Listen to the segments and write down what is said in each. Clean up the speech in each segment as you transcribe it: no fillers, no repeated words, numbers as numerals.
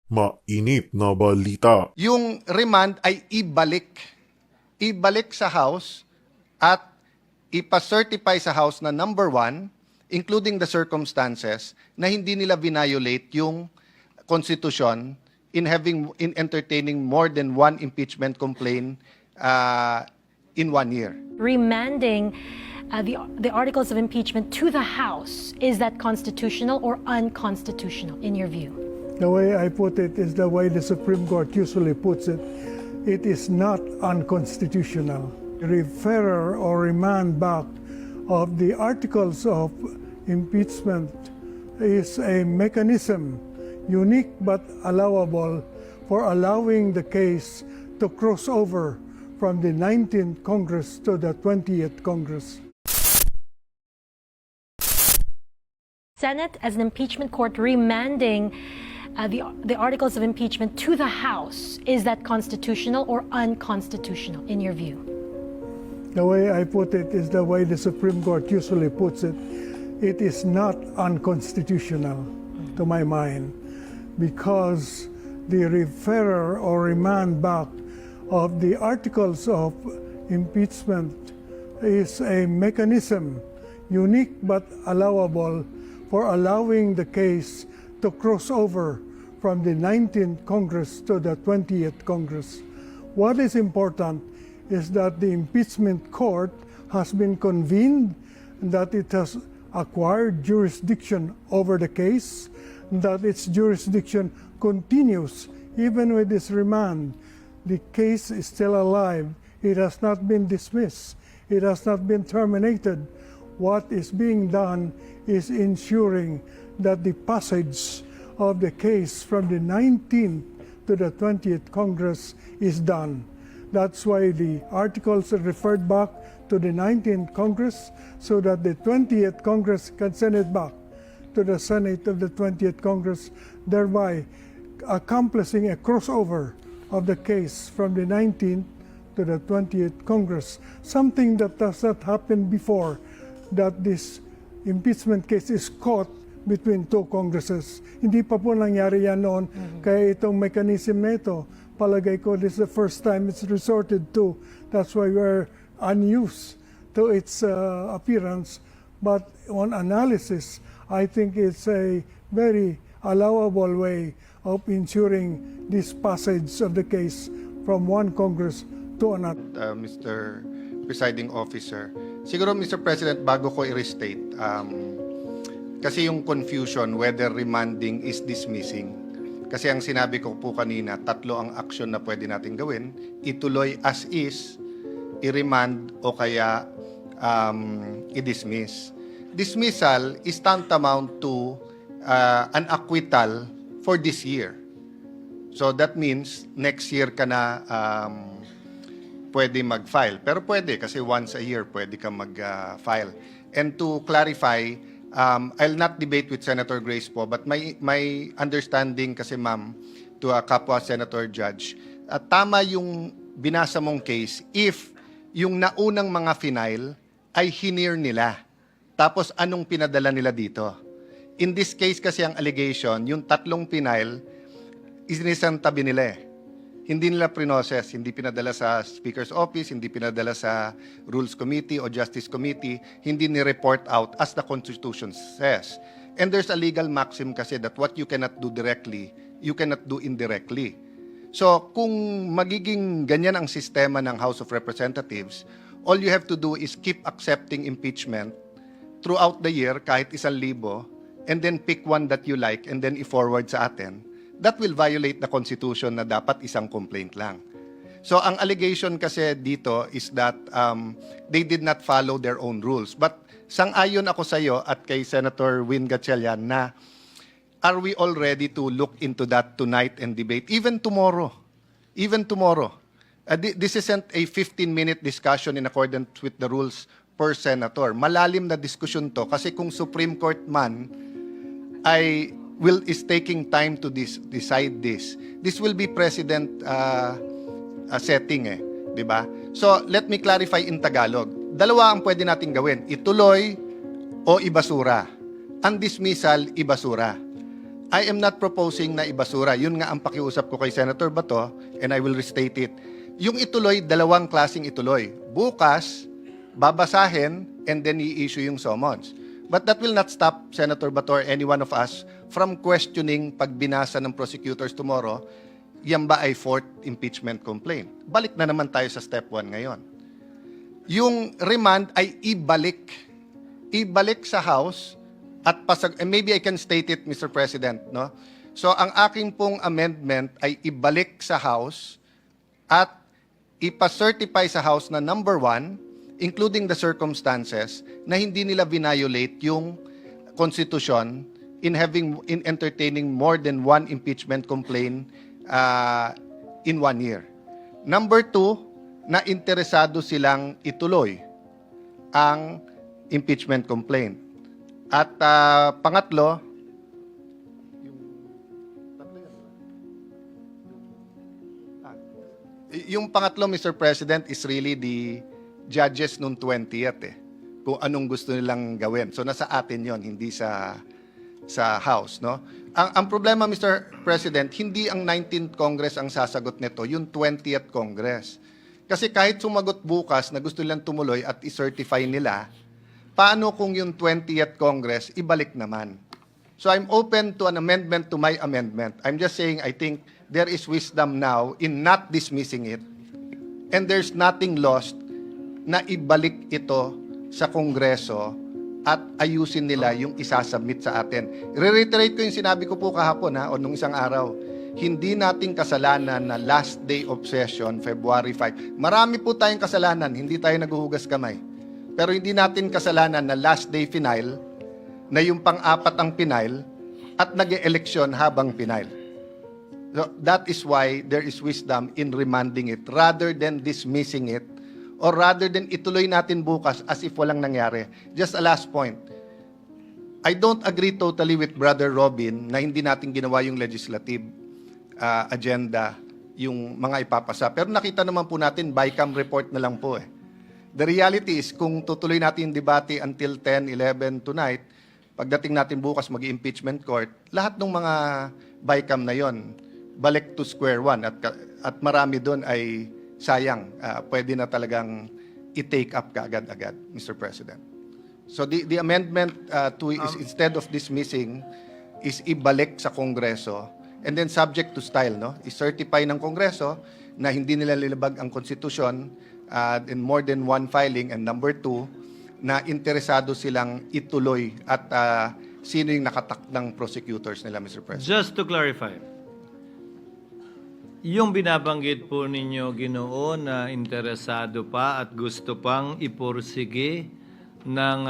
Mainit na balita. Yung remand ay ibalik. Ibalik sa House at ipa-certify sa House na number one, including the circumstances, na hindi nila violate yung Constitution in entertaining more than one impeachment complaint in 1 year. Remanding the articles of impeachment to the House, is that constitutional or unconstitutional in your view? The way I put it is the way the Supreme Court usually puts it. It is not unconstitutional. Referral or remand back of the articles of impeachment is a mechanism unique but allowable for allowing the case to cross over from the 19th Congress to the 20th Congress. Senate, as an impeachment court, remanding the articles of impeachment to the House, is that constitutional or unconstitutional in your view? The way I put it is the way the Supreme Court usually puts it. It is not unconstitutional to my mind, because the referral or remand back of the articles of impeachment is a mechanism unique but allowable for allowing the case to cross over from the 19th Congress to the 20th Congress. What is important is that the impeachment court has been convened, that it has acquired jurisdiction over the case, that its jurisdiction continues even with this remand. The case is still alive. It has not been dismissed. It has not been terminated. What is being done is ensuring that the passage of the case from the 19th to the 20th Congress is done. That's why the articles are referred back to the 19th Congress, so that the 20th Congress can send it back to the Senate of the 20th Congress, thereby accomplishing a crossover of the case from the 19th to the 20th Congress. Something that does not happen before, that this impeachment case is caught between two Congresses. Hindi pa po nangyari yan noon. Kaya itong mechanism na ito, palagay ko this is the first time it's resorted to. That's why we're unused to its appearance. But on analysis, I think it's a very allowable way of ensuring this passage of the case from one Congress to another. Mr. Presiding Officer, siguro Mr. President, bago ko i-restate, kasi yung confusion whether remanding is dismissing. Kasi ang sinabi ko po kanina, tatlo ang action na pwede natin gawin. Ituloy as is, i-remand o kaya i-dismiss. Dismissal is tantamount to an acquittal for this year. So that means next year ka na pwede mag-file. Pero pwede kasi once a year pwede ka mag-file. And to clarify, I'll not debate with Senator Grace po, but my understanding kasi ma'am, to a kapwa Senator Judge, tama yung binasa mong case if yung naunang mga final ay hinir nila. Tapos anong pinadala nila dito? In this case kasi ang allegation, yung tatlong final, isinisantabi nila eh. Hindi nila pre-process, hindi pinadala sa Speaker's Office, hindi pinadala sa Rules Committee o Justice Committee, hindi ni-report out as the Constitution says. And there's a legal maxim kasi that what you cannot do directly, you cannot do indirectly. So kung magiging ganyan ang sistema ng House of Representatives, all you have to do is keep accepting impeachment throughout the year, kahit 1,000, and then pick one that you like and then i-forward sa atin. That will violate the Constitution na dapat isang complaint lang. So ang allegation kasi dito is that they did not follow their own rules. But sang-ayon ako sa iyo at kay Senator Win Gatchalian na are we all ready to look into that tonight and debate? Even tomorrow. Even tomorrow. This isn't a 15-minute discussion in accordance with the rules per senator. Malalim na diskusyon to kasi kung Supreme Court man ay is taking time to decide this. This will be precedent setting eh, 'di ba? So, let me clarify in Tagalog. Dalawa ang pwede nating gawin, ituloy o ibasura. Ang dismissal, ibasura. I am not proposing na ibasura. Yun nga ang pakiusap ko kay Senator Bato, and I will restate it. Yung ituloy, dalawang klaseng ituloy. Bukas, babasahin, and then i-issue yung summons. But that will not stop Senator Bato or any one of us from questioning pag binasa ng prosecutors tomorrow, yan ba ay fourth impeachment complaint? Balik na naman tayo sa step 1 ngayon. Yung remand ay ibalik. Ibalik sa House at and maybe I can state it, Mr. President, no? So ang aking pong amendment ay ibalik sa House at ipa-certify sa House na number 1, including the circumstances, na hindi nila violate yung Constitution in entertaining more than one impeachment complaint in 1 year. Number 2, na interesado silang ituloy ang impeachment complaint. At pangatlo, yung pangatlo, Mr. President, is really the judges nung 20th kung anong gusto nilang gawin. So nasa atin yon, hindi sa House, no? Ang problema, Mr. President, hindi ang 19th Congress ang sasagot nito, yung 20th Congress. Kasi kahit sumagot bukas na gusto nilang tumuloy at i-certify nila, paano kung yung 20th Congress ibalik naman? So I'm open to an amendment to my amendment. I'm just saying I think there is wisdom now in not dismissing it, and there's nothing lost na ibalik ito sa Kongreso at ayusin nila yung isasubmit sa atin. Re-reiterate ko yung sinabi ko po kahapon o nung isang araw. Hindi nating kasalanan na last day of session, February 5. Marami po tayong kasalanan, hindi tayo naghuhugas kamay. Pero hindi natin kasalanan na last day final, na yung pang-apat ang final, at nag-eleksyon habang final. So that is why there is wisdom in remanding it rather than dismissing it or rather than ituloy natin bukas as if walang nangyari. Just a last point. I don't agree totally with Brother Robin na hindi natin ginawa yung legislative agenda, yung mga ipapasa. Pero nakita naman po natin, BICAM report na lang po The reality is, kung tutuloy natin yung debate until 10, 11 tonight, pagdating natin bukas mag-impeachment court, lahat ng mga BICAM na yon balik to square one at marami doon ay sayang. Pwede na talagang i-take up kaagad-agad, Mr. President. So the amendment is instead of dismissing, is ibalik sa Kongreso and then subject to style, no? I-certify ng Kongreso na hindi nila nilabag ang konstitusyon in more than one filing, and number 2, na interesado silang ituloy at sino yung nakatakdang prosecutors nila, Mr. President. Just to clarify, yung binabanggit po ninyo, Ginoo, na interesado pa at gusto pang ipursige ng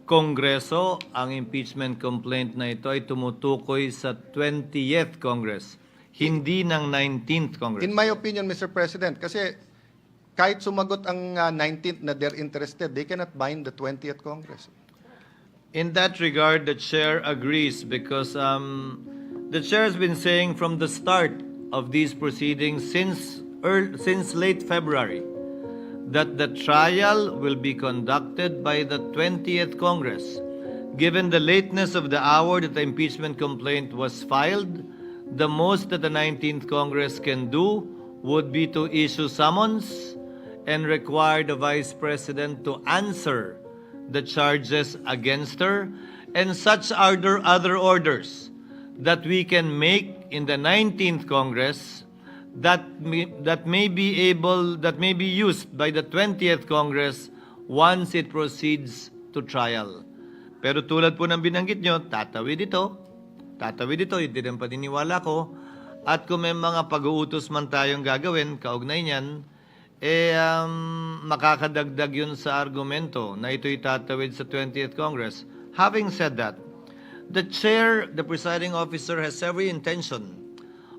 Kongreso ang impeachment complaint na ito ay tumutukoy sa 20th Congress, hindi ng 19th Congress. In my opinion, Mr. President, kasi kahit sumagot ang 19th na they're interested, they cannot bind the 20th Congress. In that regard, the chair agrees because the chair has been saying from the start of these proceedings since late February that the trial will be conducted by the 20th Congress. Given the lateness of the hour that the impeachment complaint was filed, the most that the 19th Congress can do would be to issue summons and require the Vice President to answer the charges against her, and such other orders that we can make in the 19th Congress that may be used by the 20th Congress once it proceeds to trial. Pero tulad po ng binanggit nyo, tatawid ito, hindi rin paniniwala ko, at kung may mga pag-uutos man tayong gagawin, kaugnay niyan, makakadagdag yun sa argumento na ito'y tatawid sa 20th Congress. Having said that, the chair, the presiding officer, has every intention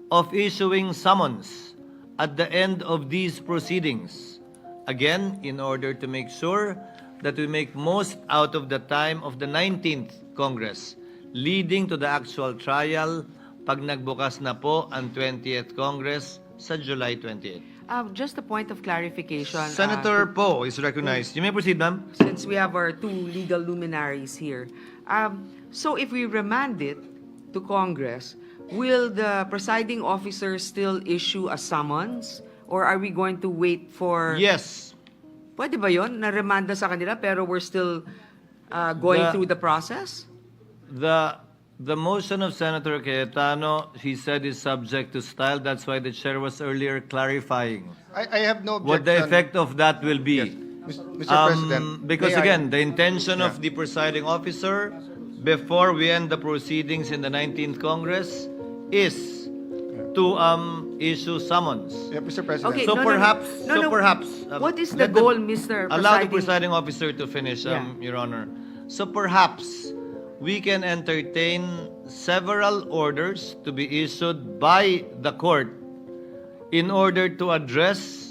of issuing summons at the end of these proceedings. Again, in order to make sure that we make most out of the time of the 19th Congress, leading to the actual trial pag nagbukas na po ang 20th Congress sa July 28. Just a point of clarification. Senator Poe is recognized. You may proceed, ma'am. Since we have our two legal luminaries here. So if we remand it to Congress, will the presiding officer still issue a summons? Or are we going to wait for... Yes. Pwede ba yun? Na-remanda sa kanila pero we're still going The- through the process? The motion of Senator Cayetano, he said, is subject to style. That's why the chair was earlier clarifying I have no objection. what the effect of that will be. Yes. Mr. President. Because may I- again, the intention of the presiding officer before we end the proceedings in the 19th Congress is to issue summons. Yeah, Mr. President. Okay, So no, no, no. perhaps, No, so no. perhaps, What is the let goal, Mr. Allow the Presiding- presiding officer to finish, Yeah. Your Honor. So perhaps we can entertain several orders to be issued by the court in order to address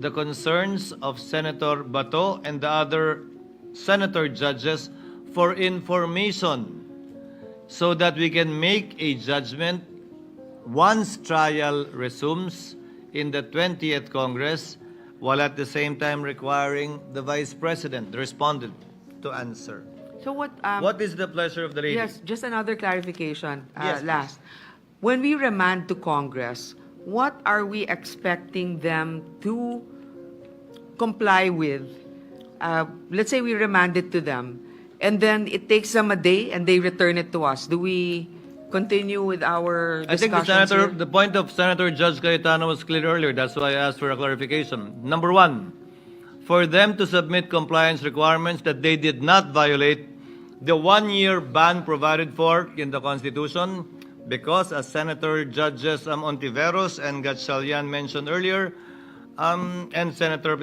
the concerns of Senator Bato and the other senator judges for information so that we can make a judgment once trial resumes in the 20th Congress, while at the same time requiring the Vice President, the respondent, to answer. So what... What is the pleasure of the lady? Yes, just another clarification. Yes, please. Last. When we remand to Congress, what are we expecting them to comply with? Let's say we remand it to them, and then it takes them a day and they return it to us. Do we continue with our I think discussions here? the point of Senator Judge Cayetano was clear earlier. That's why I asked for a clarification. Number one, for them to submit compliance requirements that they did not violate the one-year ban provided for in the Constitution, because as Senator Judges Ontiveros and Gatchalian mentioned earlier, and Senator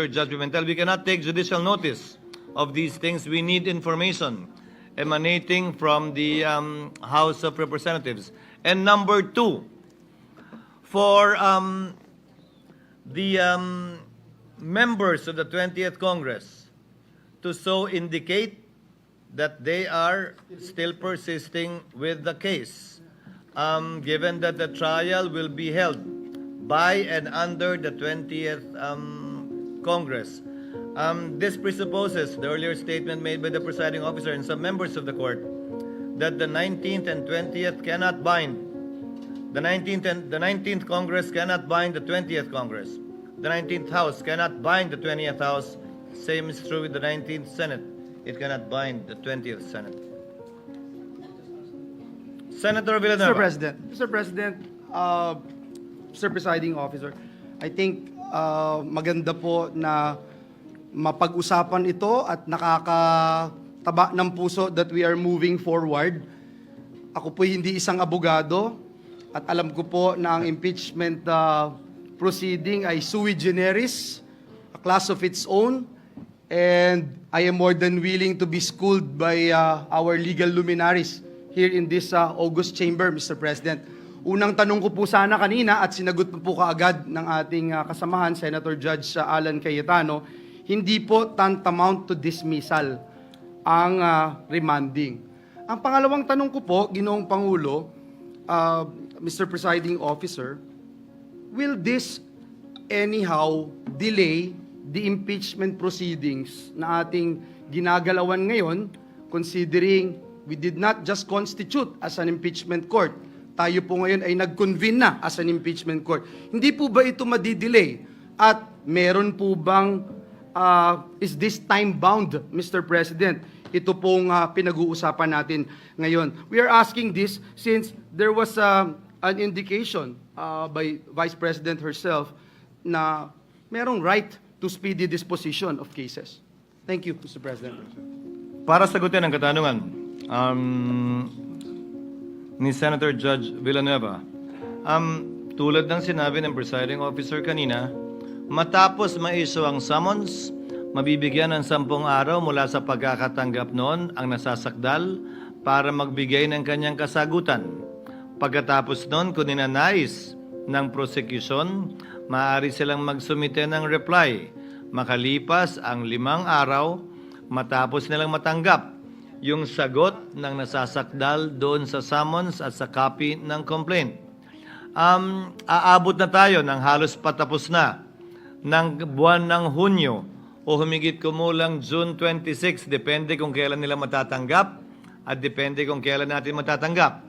Judge Pimentel, we cannot take judicial notice of these things. We need information emanating from the House of Representatives. And number two, for the members of the 20th Congress to so indicate that they are still persisting with the case, given that the trial will be held by and under the 20th Congress. This presupposes the earlier statement made by the presiding officer and some members of the court that the 19th and 20th cannot bind. The 19th Congress cannot bind the 20th Congress. The 19th House cannot bind the 20th House. Same is true with the 19th Senate. It cannot bind the 20th Senate. Senator Villanueva. Mr. President, Mr. Presiding Officer, I think maganda po na mapag-usapan ito at nakakataba ng puso that we are moving forward. Ako po hindi isang abogado at alam ko po na ang impeachment proceeding ay sui generis, a class of its own, and I am more than willing to be schooled by our legal luminaries here in this August chamber, Mr. President. Unang tanong ko po sana kanina at sinagot po kaagad ng ating kasamahan, Senator Judge Alan Cayetano, hindi po tantamount to dismissal ang remanding. Ang pangalawang tanong ko po, Ginoong Pangulo, Mr. Presiding Officer, will this anyhow delay the impeachment proceedings na ating ginagalawan ngayon, considering we did not just constitute as an impeachment court, tayo po ngayon ay nag-convene na as an impeachment court. Hindi po ba ito madidelay? At meron po bang, is this time-bound, Mr. President? Ito pong pinag-uusapan natin ngayon. We are asking this since there was an indication by Vice President herself na merong right to speedy disposition of cases. Thank you, Mr. President. Para sagutin ang katanungan ni Senator Judge Villanueva, tulad ng sinabi ng presiding officer kanina, matapos ma-issue ang summons, mabibigyan ng 10 araw mula sa pagkakatanggap noon ang nasasakdal para magbigay ng kanyang kasagutan. Pagkatapos noon, kung ninanais ng prosecution, maaari silang magsumite ng reply. Makalipas ang 5 araw, matapos nilang matanggap yung sagot ng nasasakdal doon sa summons at sa copy ng complaint. Aabot na tayo ng halos patapos na ng buwan ng Hunyo o humigit kumulang June 26, depende kung kailan nila matatanggap at depende kung kailan natin matatanggap.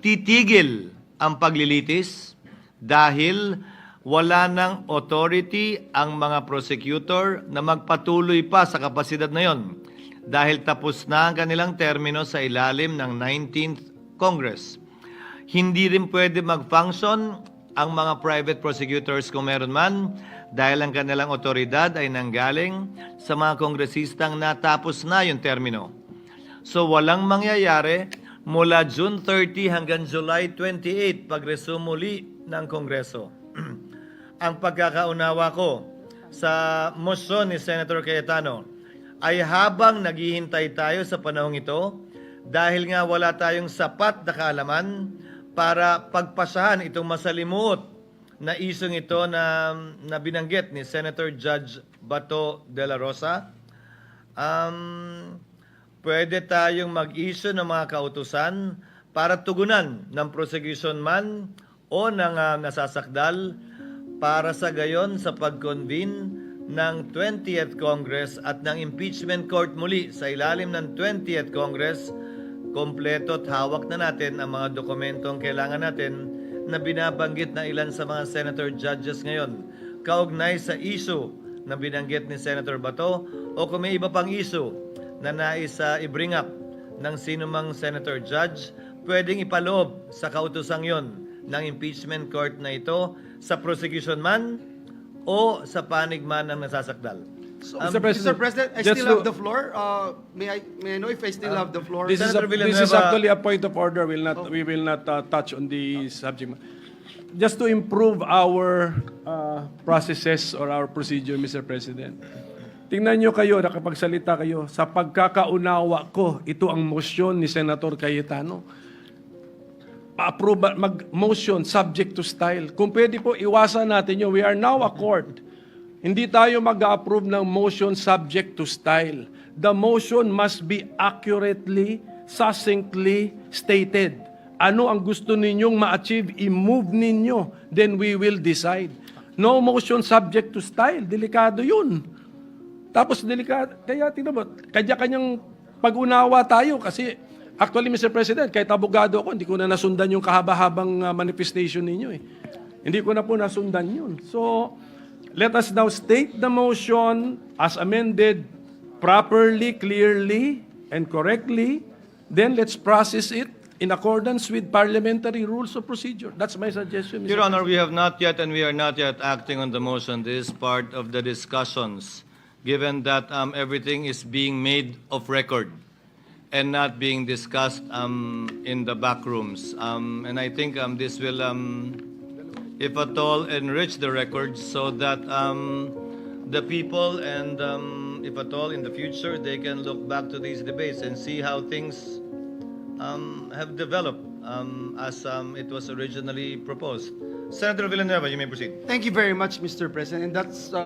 Titigil ang paglilitis dahil wala ng authority ang mga prosecutor na magpatuloy pa sa kapasidad na yon dahil tapos na ang kanilang termino sa ilalim ng 19th Congress. Hindi rin pwede mag-function ang mga private prosecutors kung meron man dahil ang kanilang otoridad ay nanggaling sa mga kongresistang natapos na yung termino. So walang mangyayari mula June 30 hanggang July 28 pag-resume muli ng Kongreso. Ang pagkakaunawa ko sa motion ni Senator Cayetano ay habang naghihintay tayo sa panahong ito, dahil nga wala tayong sapat na kaalaman para pagpasahan itong masalimuot na isyong ito na binanggit ni Senator Judge Bato de la Rosa, pwede tayong mag-issue ng mga kautusan para tugunan ng prosecution man o ng nasasakdal para sa gayon sa pag-convene ng 20th Congress at ng impeachment court muli sa ilalim ng 20th Congress. Kompleto at hawak na natin ang mga dokumentong kailangan natin na binabanggit na ilan sa mga senator judges ngayon kaugnay sa issue na binanggit ni Senator Bato o kung may iba pang issue na nais i-bring up ng sinumang senator judge, pwedeng ipaloob sa kautusang yon ng impeachment court na ito sa prosecution man o sa panig man ng nasasakdal. So, Mr. Mr. President, I just still to- have the floor. May I know if I still have the floor? This is, Senator this is Villanueva- actually a point of order. We will not touch on the subject. Just to improve our processes or our procedure, Mr. President. Tingnan nyo kayo, nakapagsalita kayo, sa pagkakaunawa ko, ito ang motion ni Senator Cayetano. Pa-approve, mag-motion subject to style. Kung pwede po, iwasan natin yun. We are now a court. Hindi tayo mag-approve ng motion subject to style. The motion must be accurately, succinctly stated. Ano ang gusto ninyong ma-achieve, i-move ninyo, then we will decide. No motion subject to style, delikado yun. Tapos delikado, kaya tingnan mo, kanya-kanyang pag-unawa tayo kasi actually, Mr. President, kahit abogado ako, hindi ko na nasundan yung kahaba-habang manifestation ninyo eh. Hindi ko na po nasundan yun. So, let us now state the motion as amended properly, clearly, and correctly. Then let's process it in accordance with parliamentary rules of procedure. That's my suggestion, Mr. Your Honor, we have not yet and we are not yet acting on the motion. This is part of the discussions, given that everything is being made of record and not being discussed in the back rooms. And I think this will, if at all, enrich the records so that the people and if at all in the future, they can look back to these debates and see how things have developed as it was originally proposed. Senator Villanueva, you may proceed. Thank you very much, Mr. President. And that's